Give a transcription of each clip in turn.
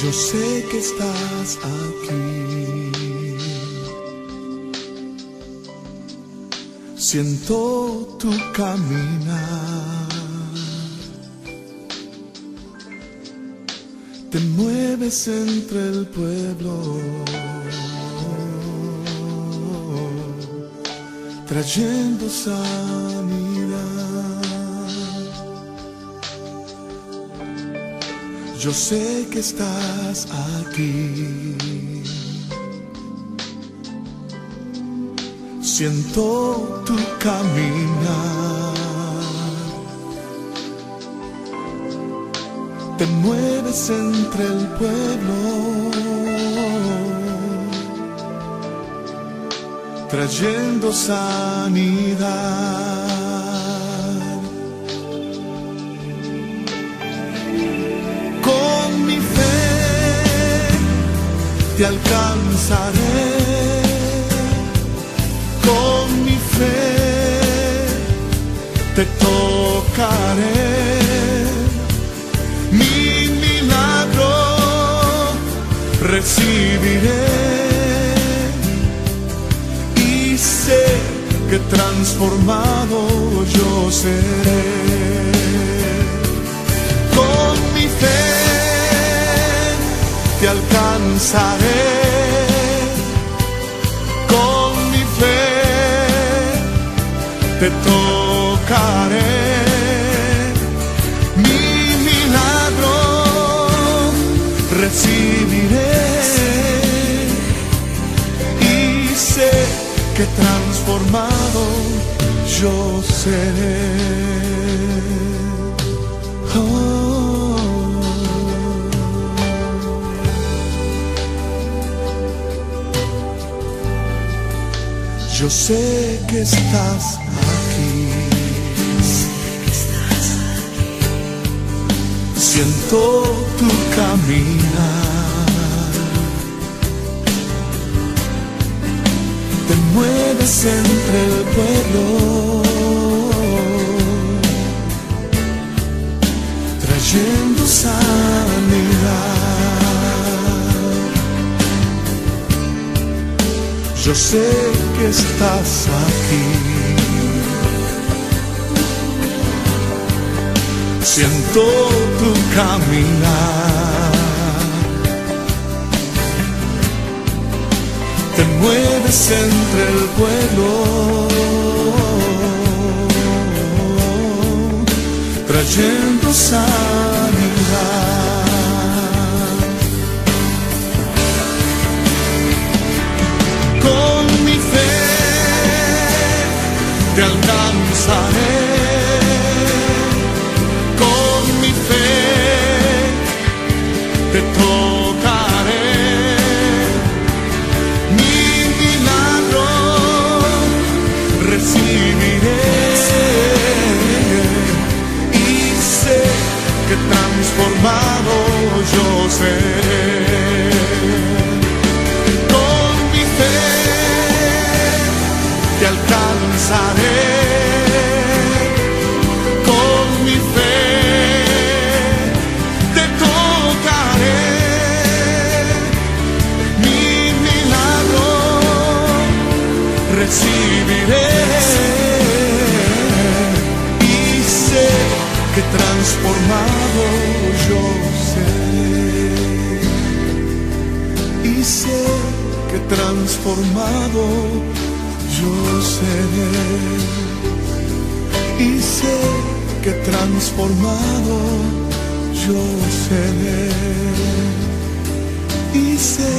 Yo sé que estás aquí. Siento tu caminar. Te mueves entre el pueblo, trayendo sanidad. Yo sé que estás aquí. Siento tu caminar. Te mueves entre el pueblo, trayendo sanidad. Con mi fe te alcanzaré. Con mi fe te tocaré. Mi milagro recibiré y sé que transformado yo seré. Con mi fe te alcanzaré. Con mi fe te tocaré. Recibiré y sé que transformado yo seré. Oh. Yo sé que estás aquí. Siento tu caminar. Te mueves entre el pueblo, trayendo sanidad. Yo sé que estás aquí. Siento tu caminar. Te mueves entre el pueblo, trayendo sanidad. Con mi fe te alcanzaré. Te tocaré. Mi milagro recibiré y sé que transformado yo seré. Con mi fe te alcanzaré. Recibiré y sé que transformado yo seré. Y sé que transformado yo seré. Y sé que transformado yo seré. Y sé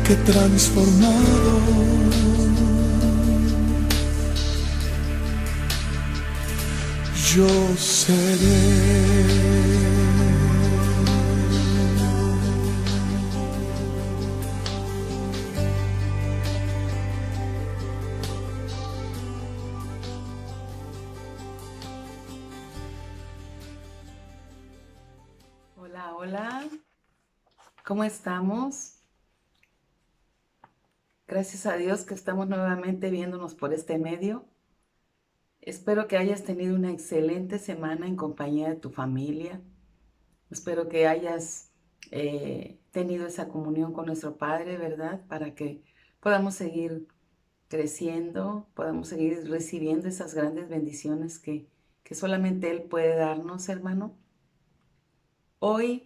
que transformado yo seré. Hola, hola. ¿Cómo estamos? Gracias a Dios que estamos nuevamente viéndonos por este medio. Espero que hayas tenido una excelente semana en compañía de tu familia. Espero que hayas tenido esa comunión con nuestro Padre, ¿verdad? Para que podamos seguir creciendo, podamos seguir recibiendo esas grandes bendiciones que solamente Él puede darnos, hermano. Hoy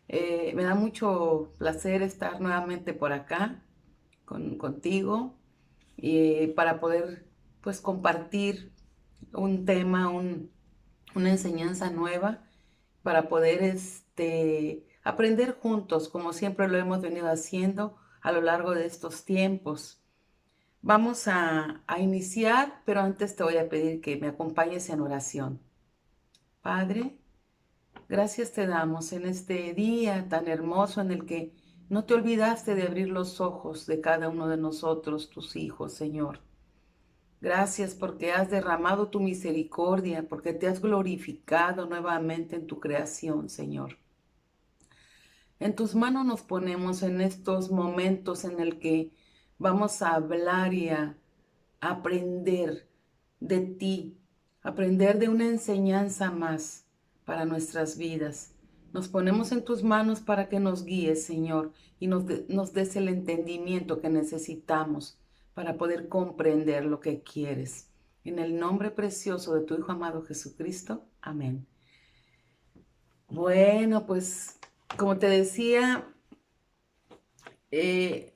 me da mucho placer estar nuevamente por acá contigo para poder pues compartir un tema, una enseñanza nueva, para poder aprender juntos, como siempre lo hemos venido haciendo a lo largo de estos tiempos. Vamos a iniciar, pero antes te voy a pedir que me acompañes en oración. Padre, gracias te damos en este día tan hermoso en el que no te olvidaste de abrir los ojos de cada uno de nosotros, tus hijos, Señor. Gracias porque has derramado tu misericordia, porque te has glorificado nuevamente en tu creación, Señor. En tus manos nos ponemos en estos momentos en el que vamos a hablar y a aprender de ti, aprender de una enseñanza más para nuestras vidas. Nos ponemos en tus manos para que nos guíes, Señor, y nos des el entendimiento que necesitamos para poder comprender lo que quieres. En el nombre precioso de tu Hijo amado Jesucristo. Amén. Bueno, pues como te decía,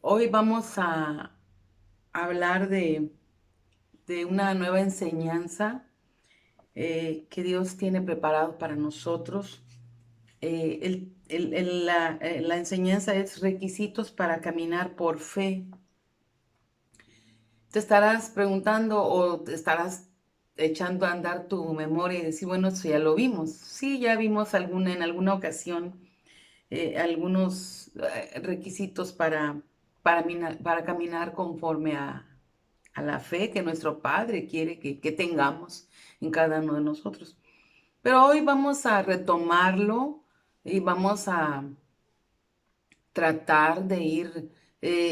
hoy vamos a hablar de una nueva enseñanza que Dios tiene preparado para nosotros. La enseñanza es requisitos para caminar por fe. Te estarás preguntando o te estarás echando a andar tu memoria y decir, bueno, eso ya lo vimos. Sí, ya vimos en alguna ocasión algunos requisitos para caminar conforme a la fe que nuestro Padre quiere que tengamos en cada uno de nosotros. Pero hoy vamos a retomarlo y vamos a tratar de ir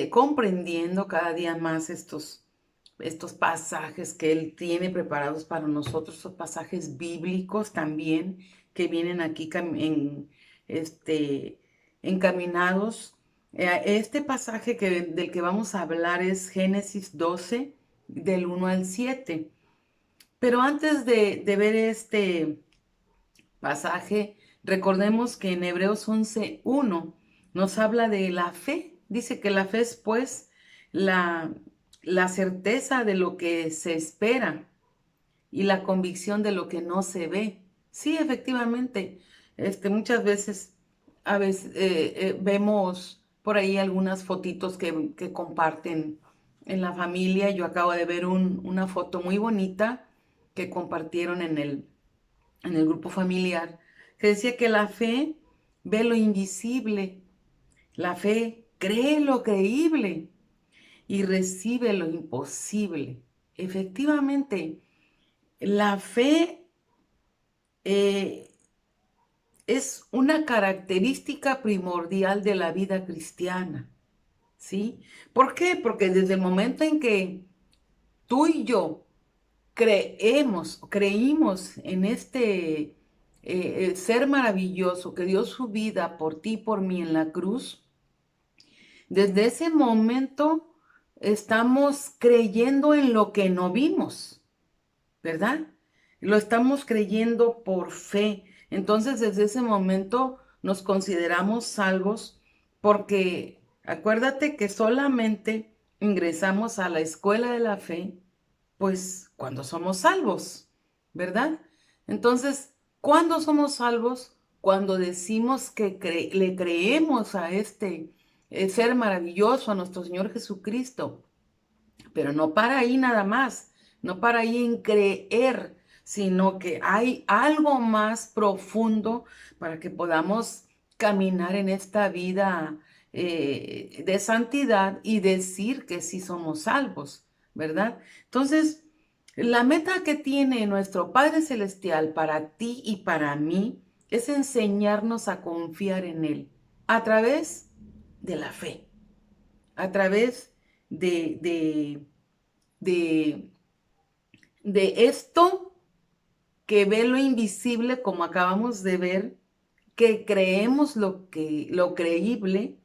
comprendiendo cada día más estos pasajes que Él tiene preparados para nosotros, estos pasajes bíblicos también que vienen aquí este, encaminados. Este pasaje del que vamos a hablar es Génesis 12, del 1 al 7. Pero antes de ver este pasaje, recordemos que en Hebreos 11:1 nos habla de la fe. Dice que la fe es pues la certeza de lo que se espera y la convicción de lo que no se ve. Sí, efectivamente, muchas veces, vemos por ahí algunas fotitos que comparten en la familia. Yo acabo de ver una foto muy bonita que compartieron en el grupo familiar, que decía que la fe ve lo invisible, la fe cree lo creíble y recibe lo imposible. Efectivamente, la fe es una característica primordial de la vida cristiana, ¿sí? ¿Por qué? Porque desde el momento en que tú y yo creímos en este ser maravilloso que dio su vida por ti y por mí en la cruz, desde ese momento estamos creyendo en lo que no vimos, ¿verdad? Lo estamos creyendo por fe. Entonces, desde ese momento nos consideramos salvos porque acuérdate que solamente ingresamos a la escuela de la fe pues cuando somos salvos, ¿verdad? Entonces, ¿cuándo somos salvos? Cuando decimos que le creemos a este ser maravilloso, a nuestro Señor Jesucristo. Pero no para ahí nada más, no para ahí en creer, sino que hay algo más profundo para que podamos caminar en esta vida de santidad y decir que sí somos salvos, ¿verdad? Entonces, la meta que tiene nuestro Padre Celestial para ti y para mí es enseñarnos a confiar en Él a través de la fe, a través de, de, de esto que ve lo invisible, como acabamos de ver, que creemos lo creíble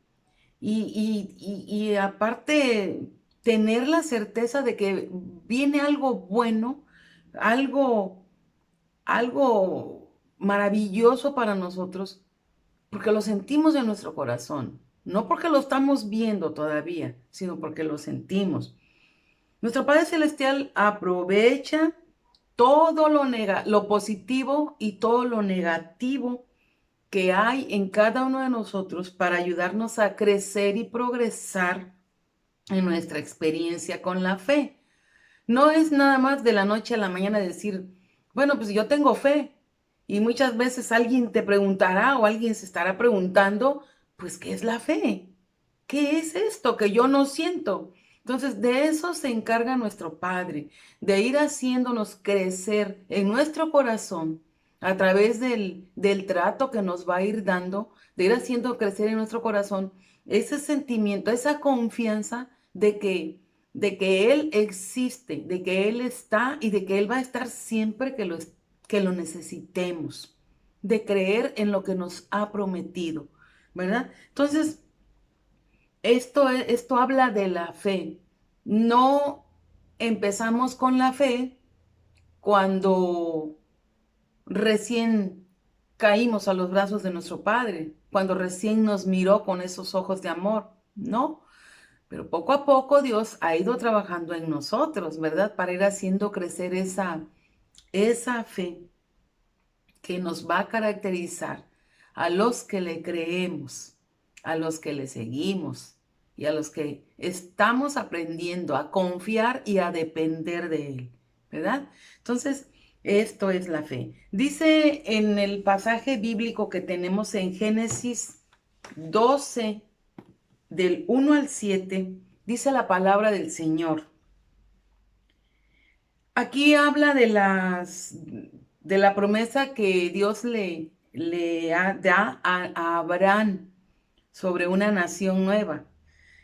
y aparte tener la certeza de que viene algo bueno, algo, algo maravilloso para nosotros, porque lo sentimos en nuestro corazón, no porque lo estamos viendo todavía, sino porque lo sentimos. Nuestro Padre Celestial aprovecha todo lo positivo y todo lo negativo que hay en cada uno de nosotros para ayudarnos a crecer y progresar en nuestra experiencia con la fe. No es nada más de la noche a la mañana decir, bueno, pues yo tengo fe. Y muchas veces alguien te preguntará o alguien se estará preguntando, pues, ¿qué es la fe? ¿Qué es esto que yo no siento? Entonces, de eso se encarga nuestro Padre, de ir haciéndonos crecer en nuestro corazón a través del trato que nos va a ir dando, de ir haciendo crecer en nuestro corazón ese sentimiento, esa confianza de que Él existe, de que Él está y de que Él va a estar siempre que lo necesitemos, de creer en lo que nos ha prometido, ¿verdad? Entonces, esto habla de la fe. No empezamos con la fe cuando recién caímos a los brazos de nuestro Padre, cuando recién nos miró con esos ojos de amor. No, pero poco a poco Dios ha ido trabajando en nosotros, ¿verdad? Para ir haciendo crecer esa fe que nos va a caracterizar a los que le creemos, a los que le seguimos y a los que estamos aprendiendo a confiar y a depender de Él, ¿verdad? Entonces, esto es la fe. Dice en el pasaje bíblico que tenemos en Génesis 12, del 1 al 7, dice la palabra del Señor. Aquí habla de la promesa que Dios da a Abraham sobre una nación nueva.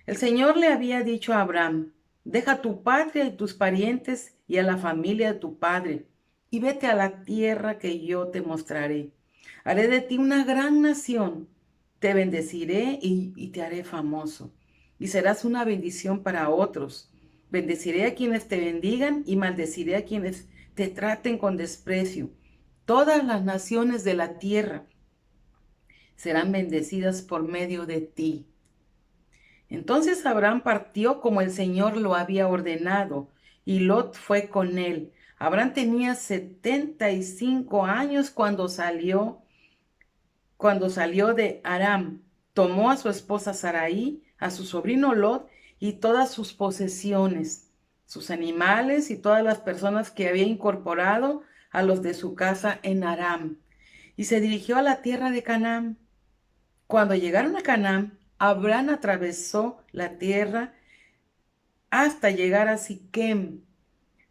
El Señor le había dicho a Abraham, deja tu patria y tus parientes y a la familia de tu padre, y vete a la tierra que yo te mostraré. Haré de ti una gran nación, te bendeciré y te haré famoso, y serás una bendición para otros. Bendeciré a quienes te bendigan y maldeciré a quienes te traten con desprecio. Todas las naciones de la tierra serán bendecidas por medio de ti. Entonces Abraham partió como el Señor lo había ordenado, y Lot fue con él. Abraham tenía 75 años cuando salió de Aram. Tomó a su esposa Sarai, a su sobrino Lot y todas sus posesiones, sus animales y todas las personas que había incorporado a los de su casa en Aram. Y se dirigió a la tierra de Canaán. Cuando llegaron a Canaán, Abraham atravesó la tierra hasta llegar a Siquem.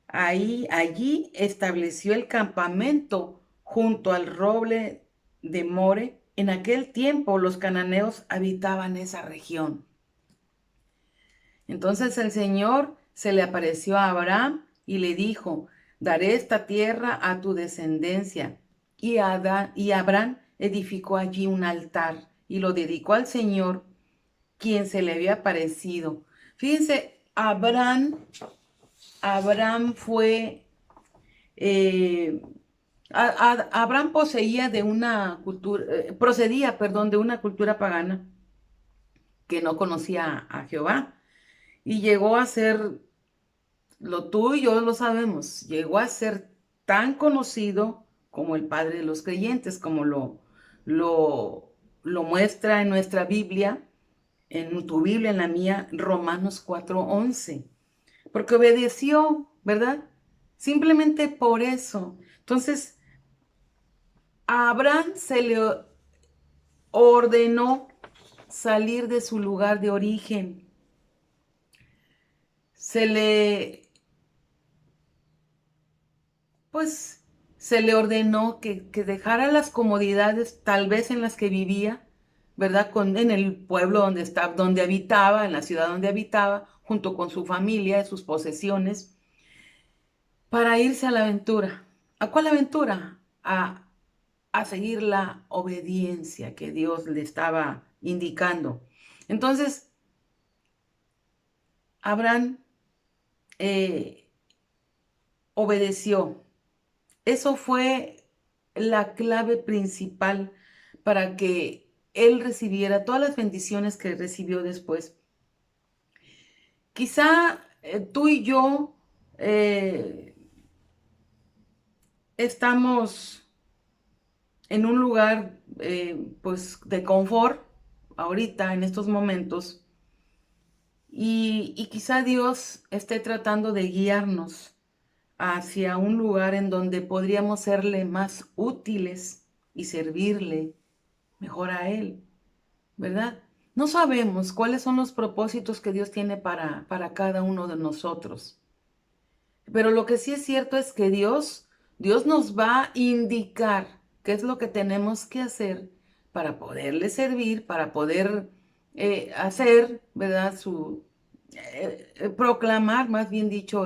Allí estableció el campamento junto al roble de More. En aquel tiempo los cananeos habitaban esa región. Entonces el Señor se le apareció a Abraham y le dijo, daré esta tierra a tu descendencia. Y Abraham edificó allí un altar y lo dedicó al Señor, quien se le había aparecido. Fíjense, Abraham fue, Abraham procedía, perdón, de una cultura pagana que no conocía a Jehová. Y llegó a ser, tú y yo lo sabemos, llegó a ser tan conocido como el padre de los creyentes, como lo muestra en nuestra Biblia, en tu Biblia, en la mía, Romanos 4:11. Porque obedeció, ¿verdad? Simplemente por eso. Entonces, a Abraham se le ordenó salir de su lugar de origen. Se le ordenó que dejara las comodidades tal vez en las que vivía, ¿verdad? En el pueblo donde habitaba, en la ciudad donde habitaba, junto con su familia y sus posesiones, para irse a la aventura. ¿A cuál aventura? A a seguir la obediencia que Dios le estaba indicando. Entonces, Abraham obedeció. Eso fue la clave principal para que él recibiera todas las bendiciones que recibió después. Quizá tú y yo estamos en un lugar pues de confort ahorita, en estos momentos, y quizá Dios esté tratando de guiarnos hacia un lugar en donde podríamos serle más útiles y servirle mejor a Él, ¿verdad? No sabemos cuáles son los propósitos que Dios tiene para cada uno de nosotros. Pero lo que sí es cierto es que Dios nos va a indicar qué es lo que tenemos que hacer para poderle servir, para poder hacer, ¿verdad? Proclamar, más bien dicho,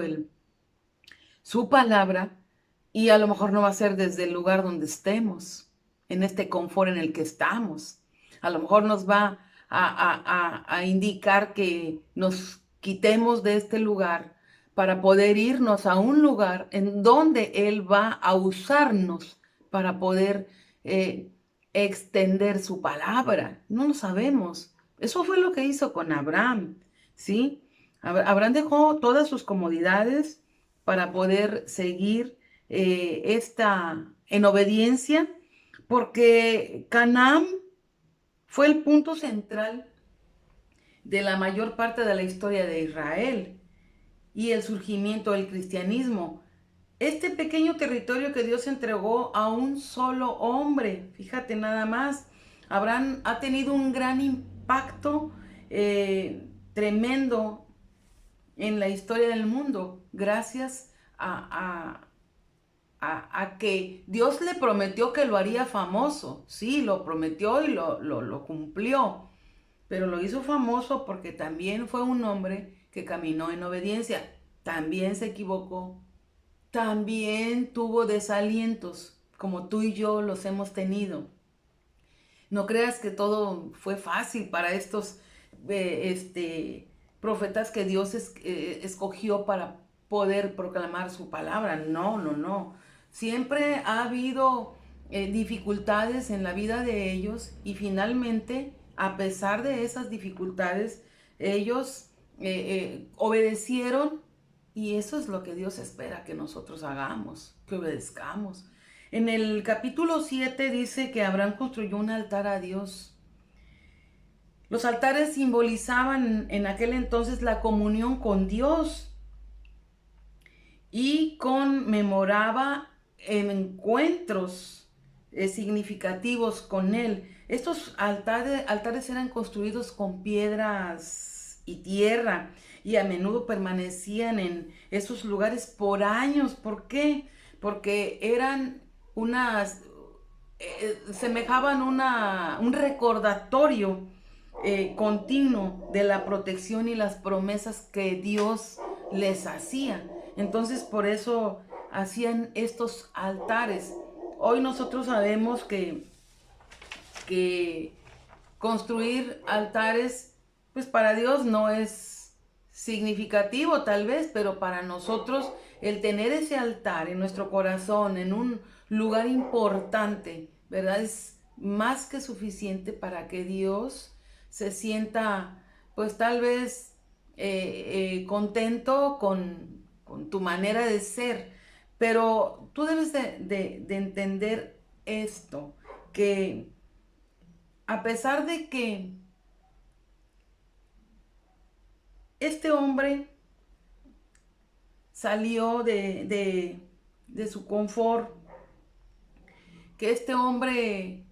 su palabra, y a lo mejor no va a ser desde el lugar donde estemos, en este confort en el que estamos. A lo mejor nos va a indicar que nos quitemos de este lugar para poder irnos a un lugar en donde Él va a usarnos para poder extender su palabra. No lo sabemos. Eso fue lo que hizo con Abraham, ¿sí? Abraham dejó todas sus comodidades para poder seguir en obediencia, porque Canaán fue el punto central de la mayor parte de la historia de Israel y el surgimiento del cristianismo. Este pequeño territorio que Dios entregó a un solo hombre, fíjate nada más, Abraham ha tenido un gran impacto tremendo en la historia del mundo, gracias a que Dios le prometió que lo haría famoso. Sí, lo prometió y lo cumplió, pero lo hizo famoso porque también fue un hombre que caminó en obediencia. También se equivocó, también tuvo desalientos, como tú y yo los hemos tenido. No creas que todo fue fácil para estos profetas que Dios escogió para poder proclamar su palabra. No, no, no. Siempre ha habido dificultades en la vida de ellos y finalmente, a pesar de esas dificultades, ellos obedecieron, y eso es lo que Dios espera que nosotros hagamos, que obedezcamos. En el capítulo 7 dice que Abraham construyó un altar a Dios. Los altares simbolizaban en aquel entonces la comunión con Dios y conmemoraba encuentros significativos con Él. Estos altares eran construidos con piedras y tierra y a menudo permanecían en esos lugares por años. ¿Por qué? Porque eran semejaban un recordatorio continuo de la protección y las promesas que Dios les hacía. Entonces por eso hacían estos altares. Hoy nosotros sabemos que construir altares, pues para Dios no es significativo tal vez, pero para nosotros el tener ese altar en nuestro corazón, en un lugar importante, ¿verdad? Es más que suficiente para que Dios se sienta, pues tal vez contento con tu manera de ser. Pero tú debes de entender esto, que a pesar de que este hombre salió de su confort, que este hombre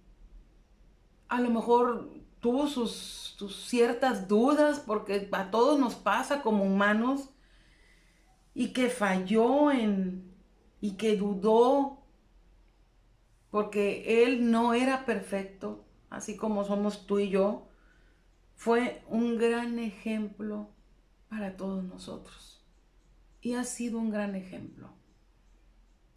a lo mejor tuvo sus ciertas dudas, porque a todos nos pasa como humanos, y que falló y que dudó, porque él no era perfecto, así como somos tú y yo, fue un gran ejemplo para todos nosotros. Y ha sido un gran ejemplo.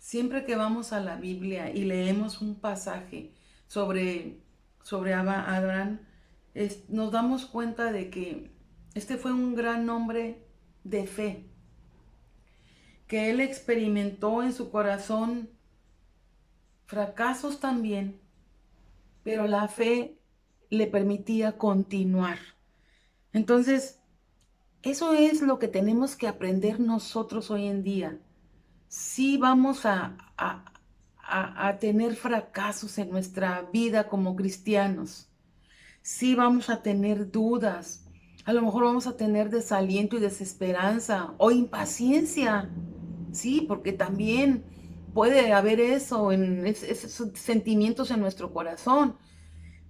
Siempre que vamos a la Biblia y leemos un pasaje sobre, sobre Abraham, nos damos cuenta de que este fue un gran hombre de fe, que él experimentó en su corazón fracasos también, pero la fe le permitía continuar. Entonces, eso es lo que tenemos que aprender nosotros hoy en día. Sí vamos a tener fracasos en nuestra vida como cristianos. Sí vamos a tener dudas. A lo mejor vamos a tener desaliento y desesperanza o impaciencia. Sí, porque también puede haber eso, esos sentimientos en nuestro corazón.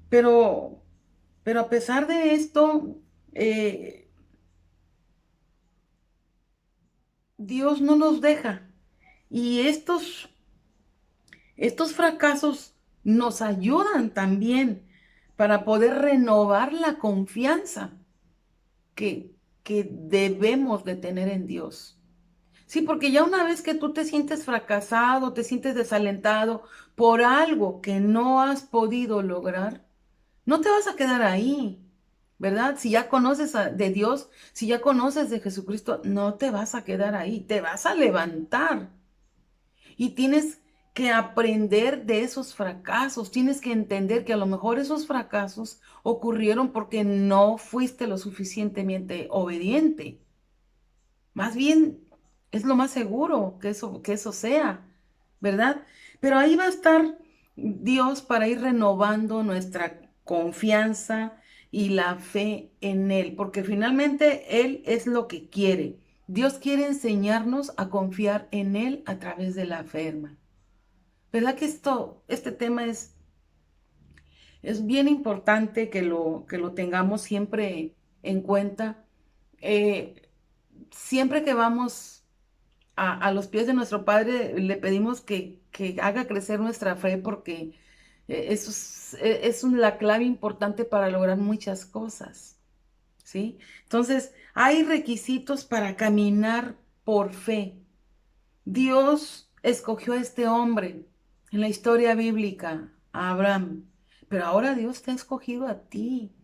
Pero, pero a pesar de esto, eh, Dios no nos deja. Y estos fracasos nos ayudan también para poder renovar la confianza que, que debemos de tener en Dios. Sí, porque ya una vez que tú te sientes fracasado, te sientes desalentado por algo que no has podido lograr, no te vas a quedar ahí, ¿verdad? Si ya conoces de Dios, si ya conoces de Jesucristo, no te vas a quedar ahí, te vas a levantar. Y tienes que aprender de esos fracasos, tienes que entender que a lo mejor esos fracasos ocurrieron porque no fuiste lo suficientemente obediente. Más bien es lo más seguro que eso sea, ¿verdad? Pero ahí va a estar Dios para ir renovando nuestra confianza y la fe en Él, porque finalmente Él es lo que quiere. Dios quiere enseñarnos a confiar en Él a través de la fe, hermano. ¿Verdad que este tema es bien importante que lo tengamos siempre en cuenta? Eh, Siempre que vamos a los pies de nuestro Padre, le pedimos que haga crecer nuestra fe porque eso es la clave importante para lograr muchas cosas, ¿sí? Entonces, hay requisitos para caminar por fe. Dios escogió a este hombre en la historia bíblica, a Abraham, pero ahora Dios te ha escogido a ti,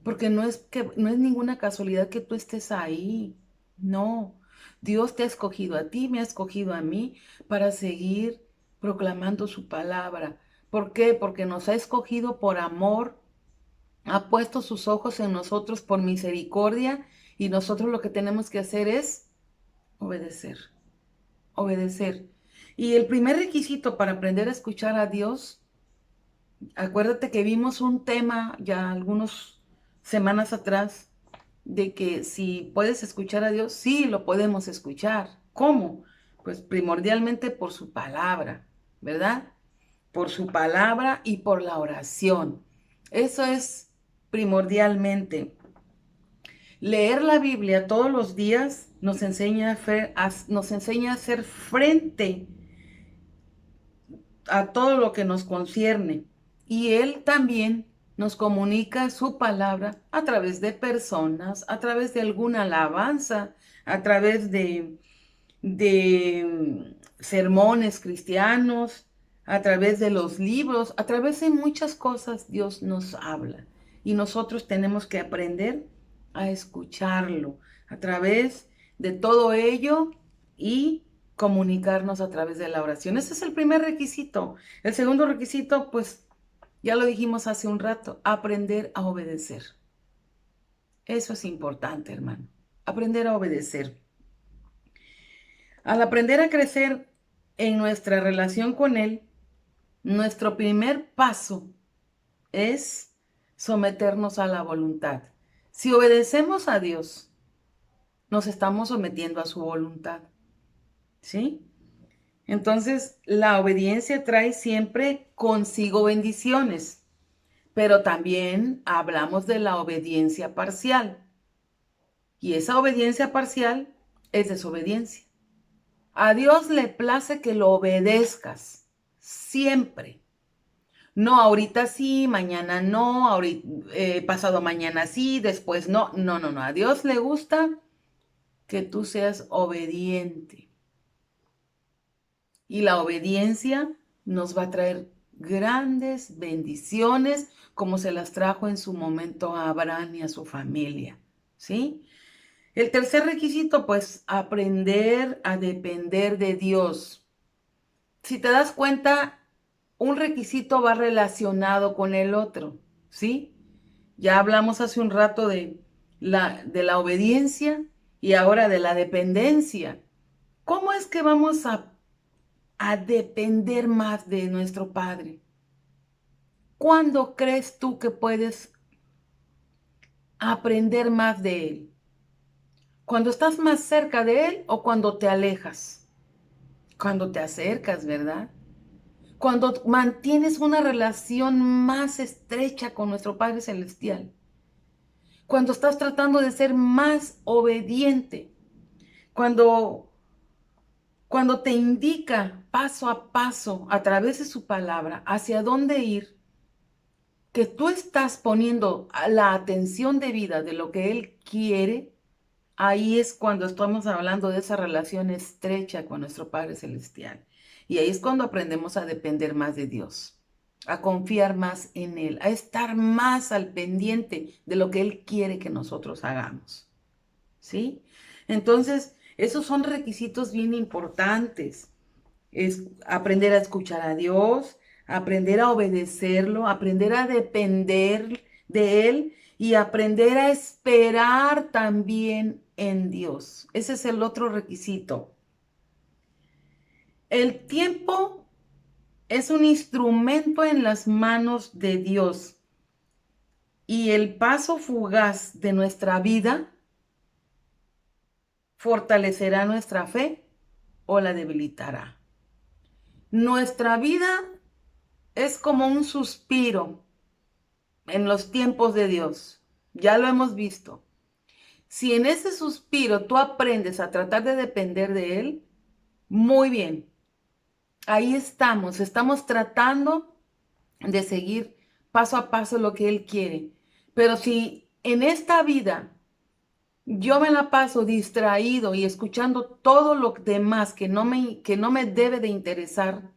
porque no es ninguna casualidad que tú estés ahí. No, Dios te ha escogido a ti, me ha escogido a mí para seguir proclamando su palabra. ¿Por qué? Porque nos ha escogido por amor, ha puesto sus ojos en nosotros por misericordia y nosotros lo que tenemos que hacer es obedecer, obedecer. Y el primer requisito para aprender a escuchar a Dios, acuérdate que vimos un tema ya algunas semanas atrás de que si puedes escuchar a Dios, sí lo podemos escuchar. ¿Cómo? Pues primordialmente por su palabra, ¿verdad? Por su palabra y por la oración. Eso es primordialmente. Leer la Biblia todos los días nos enseña a hacer frente a todo lo que nos concierne. Y Él también nos comunica su palabra a través de personas, a través de alguna alabanza, a través de sermones cristianos, a través de los libros, a través de muchas cosas Dios nos habla. Y nosotros tenemos que aprender a escucharlo a través de todo ello y comunicarnos a través de la oración. Ese es el primer requisito. El segundo requisito, pues ya lo dijimos hace un rato, aprender a obedecer. Eso es importante, hermano. Aprender a obedecer. Al aprender a crecer en nuestra relación con Él, nuestro primer paso es someternos a la voluntad. Si obedecemos a Dios, nos estamos sometiendo a su voluntad, ¿sí? Entonces, la obediencia trae siempre consigo bendiciones, pero también hablamos de la obediencia parcial. Y esa obediencia parcial es desobediencia. A Dios le place que lo obedezcas siempre. No, ahorita sí, mañana no, pasado mañana sí, después no. No, no, no. A Dios le gusta que tú seas obediente. Y la obediencia nos va a traer grandes bendiciones, como se las trajo en su momento a Abraham y a su familia, ¿sí? El tercer requisito, pues, aprender a depender de Dios. Si te das cuenta, un requisito va relacionado con el otro, ¿sí? Ya hablamos hace un rato de la obediencia y ahora de la dependencia. ¿Cómo es que vamos a depender más de nuestro Padre? ¿Cuándo crees tú que puedes aprender más de Él? ¿Cuando estás más cerca de Él o cuando te alejas? Cuando te acercas, ¿verdad? Cuando mantienes una relación más estrecha con nuestro Padre Celestial. Cuando estás tratando de ser más obediente. Cuando te indica paso a paso a través de su palabra hacia dónde ir, que tú estás poniendo la atención debida de lo que Él quiere, ahí es cuando estamos hablando de esa relación estrecha con nuestro Padre Celestial. Y ahí es cuando aprendemos a depender más de Dios, a confiar más en Él, a estar más al pendiente de lo que Él quiere que nosotros hagamos. ¿Sí? Entonces, esos son requisitos bien importantes. Es aprender a escuchar a Dios, aprender a obedecerlo, aprender a depender de Él y aprender a esperar también en Dios. Ese es el otro requisito. El tiempo es un instrumento en las manos de Dios y el paso fugaz de nuestra vida fortalecerá nuestra fe o la debilitará. Nuestra vida es como un suspiro en los tiempos de Dios. Ya lo hemos visto. Si en ese suspiro tú aprendes a tratar de depender de Él, muy bien. Ahí estamos tratando de seguir paso a paso lo que Él quiere. Pero si en esta vida yo me la paso distraído y escuchando todo lo demás que no me debe de interesar,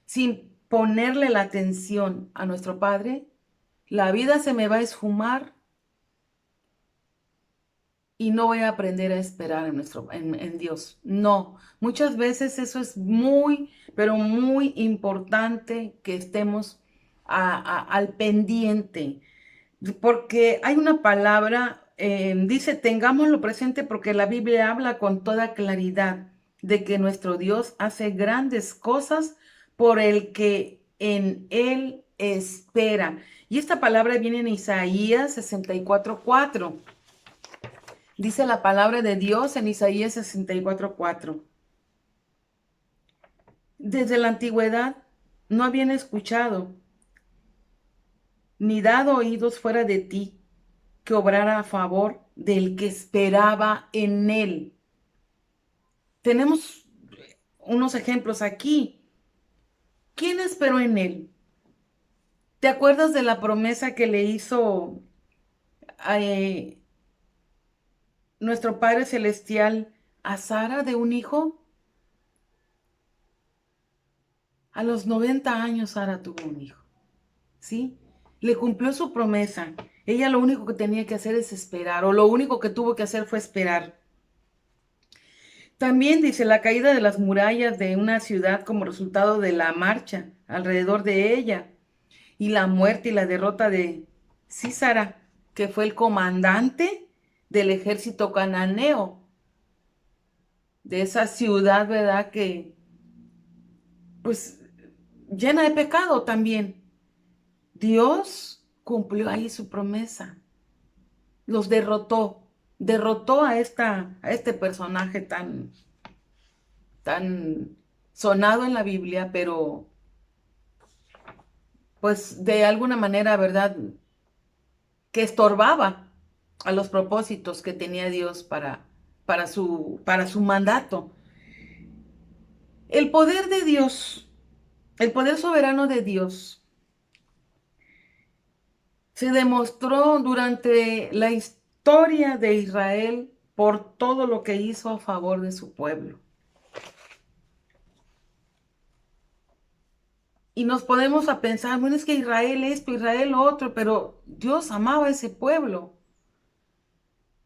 sin ponerle la atención a nuestro Padre, la vida se me va a esfumar y no voy a aprender a esperar en Dios. No, muchas veces eso es muy, pero muy importante que estemos al pendiente, porque hay una palabra, dice, tengámoslo presente porque la Biblia habla con toda claridad de que nuestro Dios hace grandes cosas por el que en Él espera. Y esta palabra viene en Isaías 64:4. Dice la palabra de Dios en Isaías 64:4. Desde la antigüedad no habían escuchado, ni dado oídos fuera de ti, que obrara a favor del que esperaba en él. Tenemos unos ejemplos aquí. ¿Quién esperó en él? ¿Te acuerdas de la promesa que le hizo nuestro Padre Celestial a Sara de un hijo? A los 90 años Sara tuvo un hijo, ¿sí? Le cumplió su promesa. Ella lo único que tenía que hacer es esperar, o lo único que tuvo que hacer fue esperar. También dice la caída de las murallas de una ciudad como resultado de la marcha alrededor de ella y la muerte y la derrota de Sísara, que fue el comandante del ejército cananeo de esa ciudad, ¿verdad? Que pues llena de pecado también. Dios cumplió ahí su promesa. Los derrotó a este personaje tan sonado en la Biblia, pero pues de alguna manera, ¿verdad? Que estorbaba a los propósitos que tenía Dios para su mandato. El poder de Dios, el poder soberano de Dios, se demostró durante la historia de Israel por todo lo que hizo a favor de su pueblo. Y nos podemos a pensar, bueno, es que Israel esto, Israel lo otro, pero Dios amaba a ese pueblo.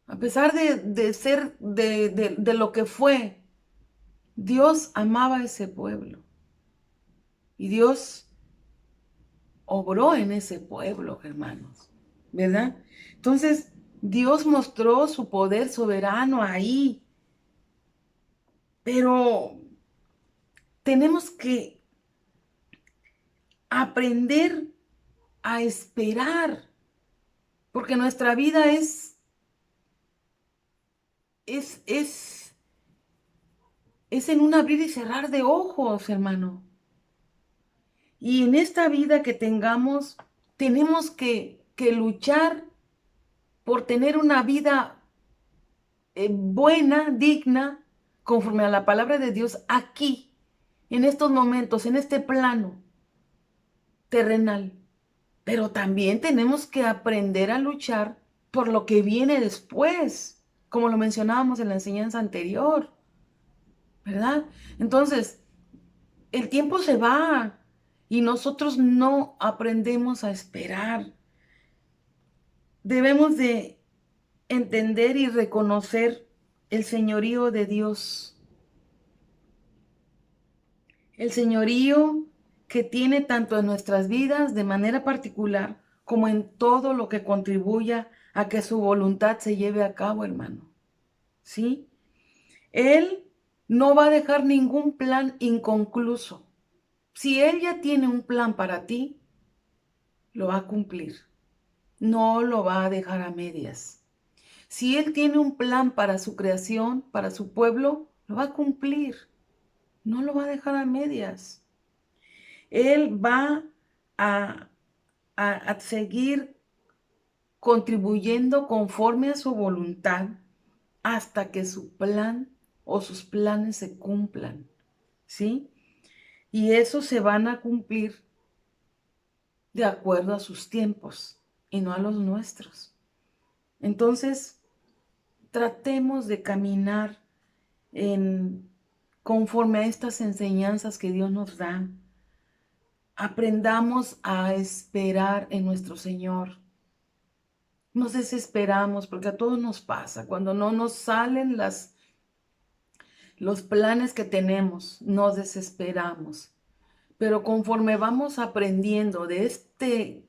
A pesar de ser de lo que fue, Dios amaba a ese pueblo. Y Dios obró en ese pueblo, hermanos, ¿verdad? Entonces, Dios mostró su poder soberano ahí, pero tenemos que aprender a esperar, porque nuestra vida es, es, es en un abrir y cerrar de ojos, hermano. Y en esta vida que tengamos, tenemos que luchar por tener una vida buena, digna, conforme a la palabra de Dios, aquí, en estos momentos, en este plano terrenal. Pero también tenemos que aprender a luchar por lo que viene después, como lo mencionábamos en la enseñanza anterior, ¿verdad? Entonces, el tiempo se va y nosotros no aprendemos a esperar. Debemos de entender y reconocer el señorío de Dios. El señorío que tiene tanto en nuestras vidas de manera particular como en todo lo que contribuya a que su voluntad se lleve a cabo, hermano. ¿Sí? Él no va a dejar ningún plan inconcluso. Si Él ya tiene un plan para ti, lo va a cumplir. No lo va a dejar a medias. Si Él tiene un plan para su creación, para su pueblo, lo va a cumplir. No lo va a dejar a medias. Él va a, a seguir contribuyendo conforme a su voluntad hasta que su plan o sus planes se cumplan, ¿sí? Y esos se van a cumplir de acuerdo a sus tiempos y no a los nuestros. Entonces, tratemos de caminar conforme a estas enseñanzas que Dios nos da. Aprendamos a esperar en nuestro Señor. Nos desesperamos porque a todos nos pasa. Cuando no nos salen los planes que tenemos, nos desesperamos. Pero conforme vamos aprendiendo de este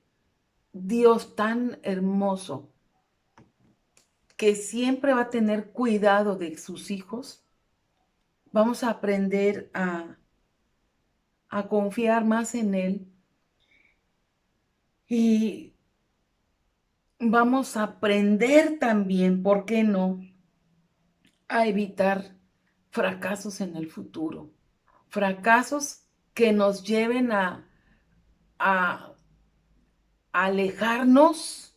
Dios tan hermoso, que siempre va a tener cuidado de sus hijos, vamos a aprender a confiar más en Él y vamos a aprender también, ¿por qué no?, a evitar fracasos en el futuro. Fracasos que nos lleven a alejarnos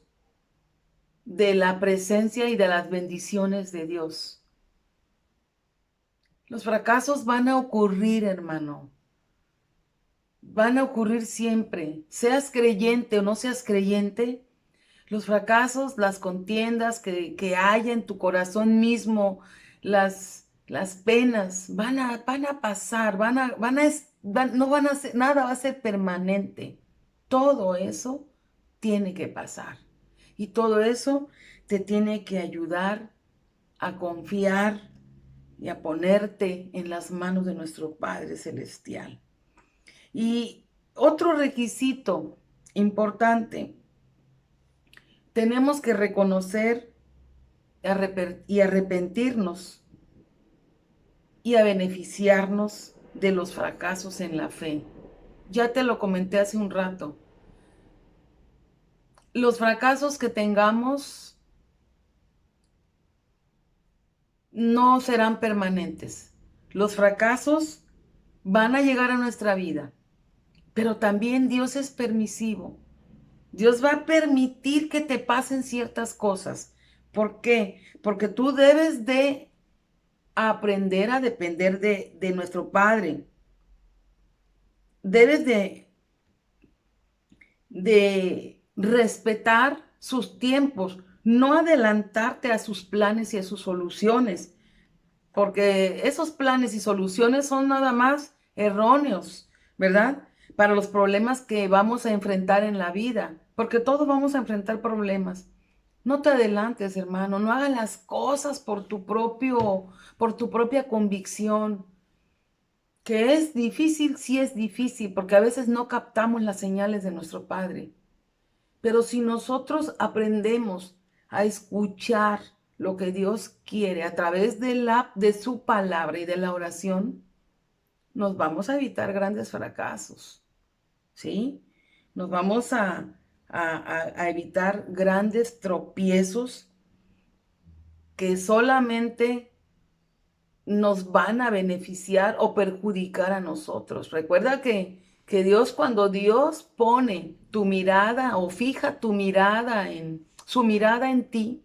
de la presencia y de las bendiciones de Dios. Los fracasos van a ocurrir, hermano. Van a ocurrir siempre. Seas creyente o no seas creyente, los fracasos, las contiendas que haya en tu corazón mismo, las penas, van a pasar, no van a ser, nada va a ser permanente. Todo eso tiene que pasar. Y todo eso te tiene que ayudar a confiar y a ponerte en las manos de nuestro Padre Celestial. Y otro requisito importante, tenemos que reconocer y arrepentirnos y a beneficiarnos de los fracasos en la fe. Ya te lo comenté hace un rato. Los fracasos que tengamos no serán permanentes. Los fracasos van a llegar a nuestra vida, pero también Dios es permisivo. Dios va a permitir que te pasen ciertas cosas. ¿Por qué? Porque tú debes de aprender a depender de nuestro Padre. Debes de respetar sus tiempos, no adelantarte a sus planes y a sus soluciones, porque esos planes y soluciones son nada más erróneos, ¿verdad? para los problemas que vamos a enfrentar en la vida, porque todos vamos a enfrentar problemas. No te adelantes, hermano, no hagas las cosas por tu propia convicción. Que es difícil, sí es difícil, porque a veces no captamos las señales de nuestro Padre. Pero si nosotros aprendemos a escuchar lo que Dios quiere a través de su palabra y de la oración, nos vamos a evitar grandes fracasos, ¿sí? Nos vamos a evitar grandes tropiezos que solamente nos van a beneficiar o perjudicar a nosotros. Recuerda que Dios, cuando Dios pone tu mirada o fija tu mirada su mirada en ti,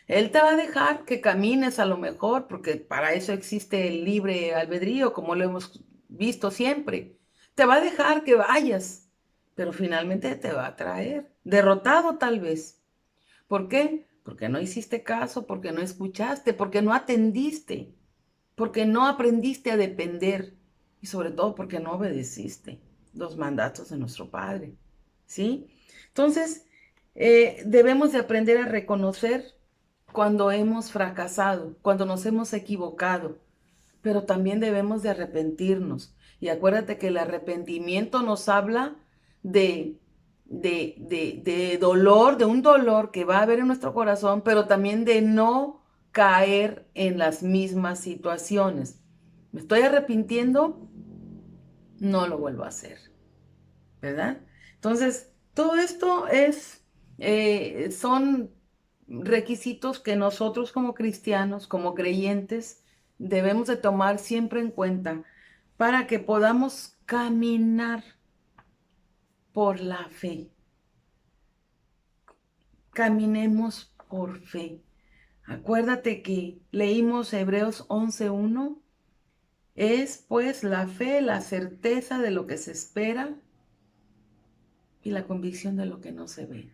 Él te va a dejar que camines a lo mejor, porque para eso existe el libre albedrío, como lo hemos visto siempre. Te va a dejar que vayas, pero finalmente te va a traer, derrotado tal vez. ¿Por qué? Porque no hiciste caso, porque no escuchaste, porque no atendiste, porque no aprendiste a depender y sobre todo porque no obedeciste los mandatos de nuestro Padre, ¿sí? Entonces, debemos de aprender a reconocer cuando hemos fracasado, cuando nos hemos equivocado, pero también debemos de arrepentirnos. Y acuérdate que el arrepentimiento nos habla de, de dolor, de un dolor que va a haber en nuestro corazón, pero también de no caer en las mismas situaciones. ¿Me estoy arrepintiendo? No lo vuelvo a hacer, ¿verdad? Entonces, todo esto son requisitos que nosotros como cristianos, como creyentes, debemos de tomar siempre en cuenta para que podamos caminar por la fe. Caminemos por fe. Acuérdate que leímos Hebreos 11:1. Es pues la fe, la certeza de lo que se espera y la convicción de lo que no se ve.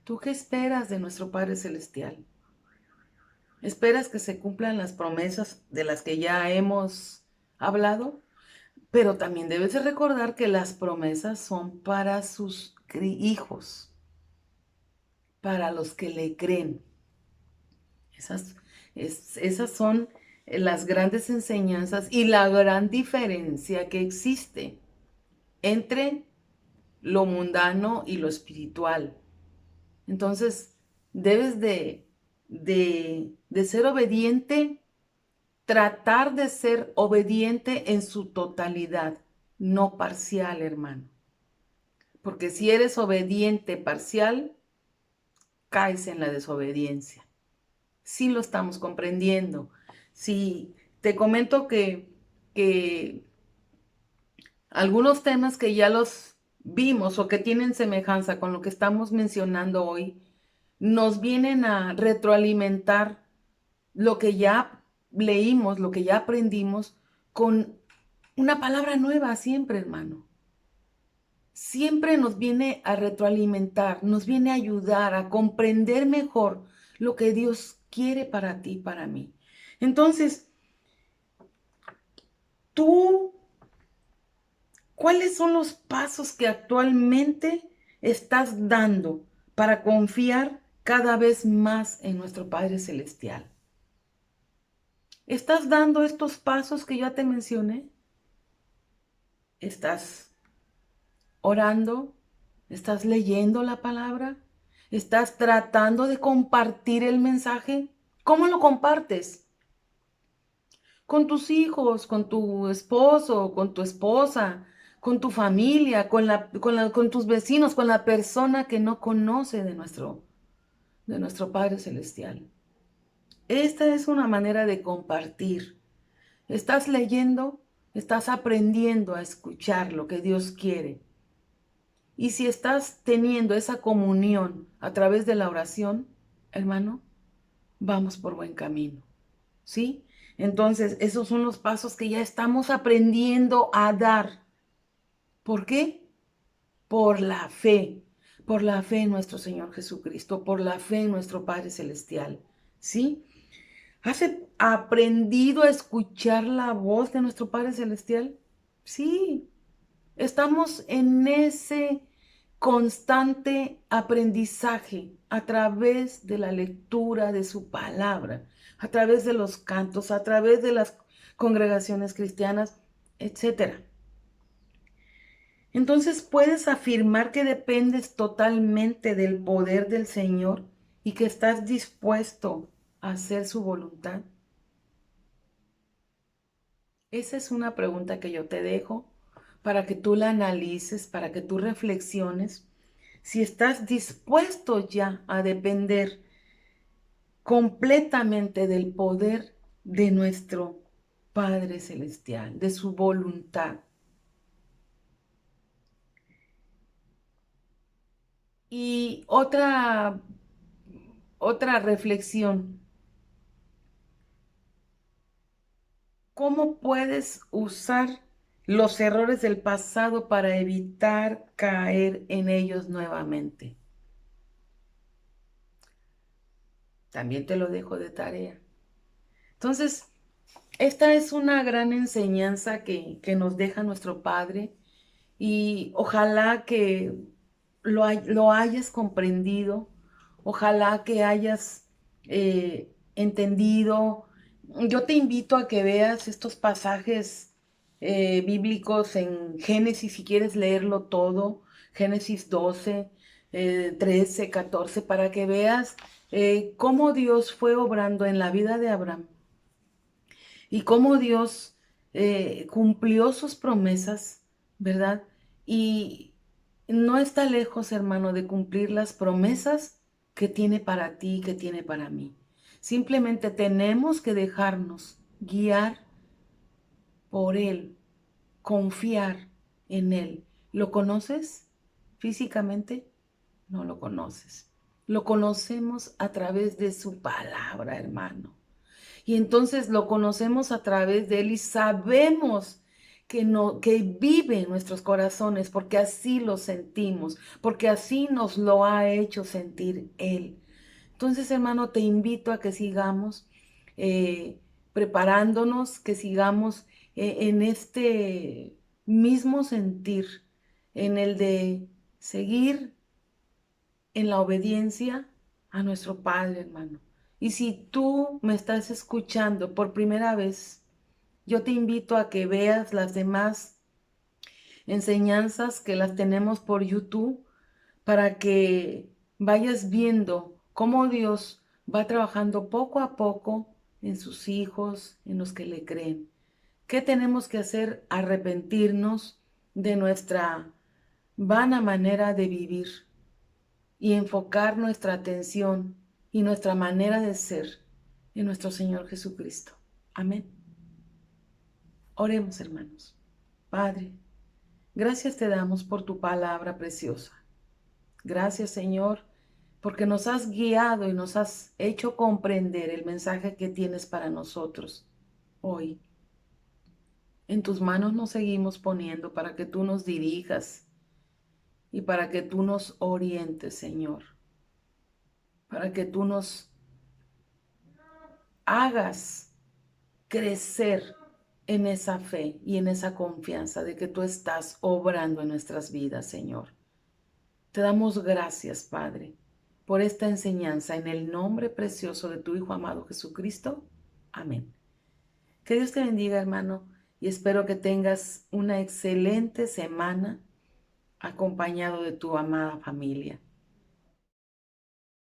¿Tú qué esperas de nuestro Padre Celestial? ¿Esperas que se cumplan las promesas de las que ya hemos hablado? Pero también debes de recordar que las promesas son para sus hijos, para los que le creen. Esas son las grandes enseñanzas y la gran diferencia que existe entre lo mundano y lo espiritual. Entonces, debes de ser obediente, tratar de ser obediente en su totalidad, no parcial, hermano. Porque si eres obediente parcial, caes en la desobediencia. Sí lo estamos comprendiendo. Si te comento que algunos temas que ya los vimos o que tienen semejanza con lo que estamos mencionando hoy, nos vienen a retroalimentar lo que ya leímos, lo que ya aprendimos, con una palabra nueva siempre, hermano. Siempre nos viene a retroalimentar, nos viene a ayudar a comprender mejor lo que Dios quiere para ti y para mí. Entonces, tú, ¿cuáles son los pasos que actualmente estás dando para confiar cada vez más en nuestro Padre Celestial? ¿Estás dando estos pasos que ya te mencioné? ¿Estás orando? ¿Estás leyendo la palabra? ¿Estás tratando de compartir el mensaje? ¿Cómo lo compartes? Con tus hijos, con tu esposo, con tu esposa, con tu familia, con tus vecinos, con la persona que no conoce de nuestro Padre Celestial. Esta es una manera de compartir. Estás leyendo, estás aprendiendo a escuchar lo que Dios quiere. Y si estás teniendo esa comunión a través de la oración, hermano, vamos por buen camino, ¿sí? Entonces, esos son los pasos que ya estamos aprendiendo a dar. ¿Por qué? Por la fe en nuestro Señor Jesucristo, por la fe en nuestro Padre Celestial, ¿sí? ¿Has aprendido a escuchar la voz de nuestro Padre Celestial? Sí, estamos en ese constante aprendizaje a través de la lectura de su palabra, a través de los cantos, a través de las congregaciones cristianas, etcétera. Entonces puedes afirmar que dependes totalmente del poder del Señor y que estás dispuesto a hacer su voluntad. Esa es una pregunta que yo te dejo para que tú la analices, para que tú reflexiones. Si estás dispuesto ya a depender completamente del poder de nuestro Padre Celestial, de su voluntad. Y otra reflexión. ¿Cómo puedes usar los errores del pasado para evitar caer en ellos nuevamente? También te lo dejo de tarea. Entonces, esta es una gran enseñanza que nos deja nuestro Padre y ojalá que lo hayas comprendido, ojalá que hayas entendido. Yo te invito a que veas estos pasajes bíblicos en Génesis, si quieres leerlo todo, Génesis 12, 13, 14, para que veas cómo Dios fue obrando en la vida de Abraham y cómo Dios cumplió sus promesas, ¿verdad? Y no está lejos, hermano, de cumplir las promesas que tiene para ti, que tiene para mí. Simplemente tenemos que dejarnos guiar por Él, confiar en Él. ¿Lo conoces físicamente? No lo conoces. Lo conocemos a través de su palabra, hermano. Y entonces lo conocemos a través de Él y sabemos que, no, que vive en nuestros corazones porque así lo sentimos, porque así nos lo ha hecho sentir Él. Entonces, hermano, te invito a que sigamos eh, preparándonos, que sigamos en este mismo sentir, en el de seguir en la obediencia a nuestro Padre, hermano. Y si tú me estás escuchando por primera vez, yo te invito a que veas las demás enseñanzas que las tenemos por YouTube para que vayas viendo cómo Dios va trabajando poco a poco en sus hijos, en los que le creen. ¿Qué tenemos que hacer? Arrepentirnos de nuestra vana manera de vivir y enfocar nuestra atención y nuestra manera de ser en nuestro Señor Jesucristo. Amén. Oremos, hermanos. Padre, gracias te damos por tu palabra preciosa. Gracias, Señor, porque nos has guiado y nos has hecho comprender el mensaje que tienes para nosotros hoy. En tus manos nos seguimos poniendo para que tú nos dirijas y para que tú nos orientes, Señor, para que tú nos hagas crecer en esa fe y en esa confianza de que tú estás obrando en nuestras vidas, Señor. Te damos gracias, Padre, por esta enseñanza en el nombre precioso de tu Hijo amado Jesucristo. Amén. Que Dios te bendiga, hermano, y espero que tengas una excelente semana acompañado de tu amada familia.